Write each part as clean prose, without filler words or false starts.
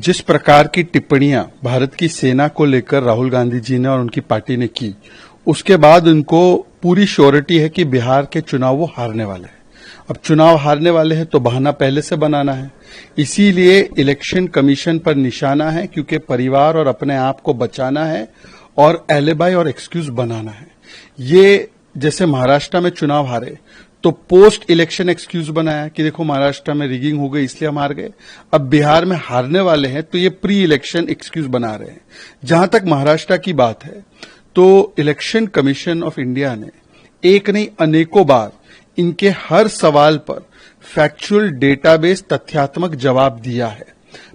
जिस प्रकार की टिप्पणियां भारत की सेना को लेकर राहुल गांधी जी ने और उनकी पार्टी ने की, उसके बाद उनको पूरी श्योरिटी है कि बिहार के चुनाव वो हारने वाले हैं। अब चुनाव हारने वाले हैं तो बहाना पहले से बनाना है, इसीलिए इलेक्शन कमीशन पर निशाना है, क्योंकि परिवार और अपने आप को बचाना है और एलिबाई और एक्सक्यूज बनाना है। ये जैसे महाराष्ट्र में चुनाव हारे तो पोस्ट इलेक्शन एक्सक्यूज बनाया कि देखो महाराष्ट्र में रिगिंग हो गई इसलिए हम हार गए। अब बिहार में हारने वाले हैं तो ये प्री इलेक्शन एक्सक्यूज बना रहे हैं। जहां तक महाराष्ट्र की बात है तो इलेक्शन कमीशन ऑफ इंडिया ने एक नहीं अनेकों बार इनके हर सवाल पर फैक्चुअल डेटाबेस तथ्यात्मक जवाब दिया है,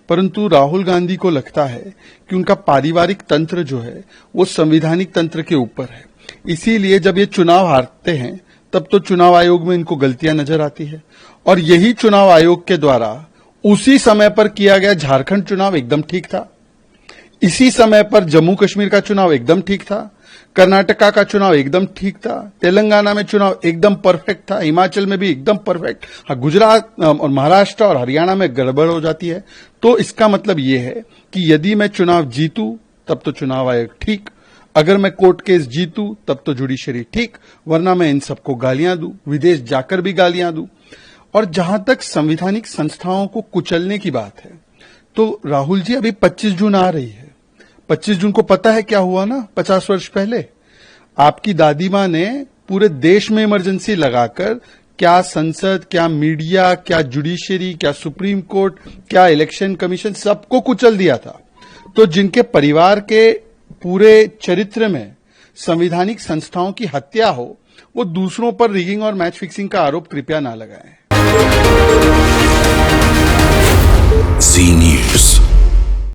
परंतु राहुल गांधी को लगता है कि उनका पारिवारिक तंत्र जो है वो संवैधानिक तंत्र के ऊपर है। इसीलिए जब ये चुनाव हारते हैं तब तो चुनाव आयोग में इनको गलतियां नजर आती है, और यही चुनाव आयोग के द्वारा उसी समय पर किया गया झारखंड चुनाव एकदम ठीक था, इसी समय पर जम्मू कश्मीर का चुनाव एकदम ठीक था, कर्नाटका का चुनाव एकदम ठीक था, तेलंगाना में चुनाव एकदम परफेक्ट था, हिमाचल में भी एकदम परफेक्ट। हाँ, गुजरात और महाराष्ट्र और हरियाणा में गड़बड़ हो जाती है। तो इसका मतलब यह है कि यदि मैं चुनाव जीतूं तब तो चुनाव आयोग ठीक, अगर मैं कोर्ट केस जीतूं तब तो जुडिशरी ठीक, वरना मैं इन सबको गालियां दूं, विदेश जाकर भी गालियां दूं। और जहां तक संवैधानिक संस्थाओं को कुचलने की बात है तो राहुल जी अभी 25 जून आ रही है। 25 जून को पता है क्या हुआ ना? 50 वर्ष पहले आपकी दादी मां ने पूरे देश में इमरजेंसी लगाकर क्या संसद, क्या मीडिया, क्या जुडिशरी, क्या सुप्रीम कोर्ट, क्या इलेक्शन कमीशन, सबको कुचल दिया था। तो जिनके परिवार के पूरे चरित्र में संवैधानिक संस्थाओं की हत्या हो, वो दूसरों पर रिगिंग और मैच फिक्सिंग का आरोप कृपया ना लगाएं। जी न्यूज़।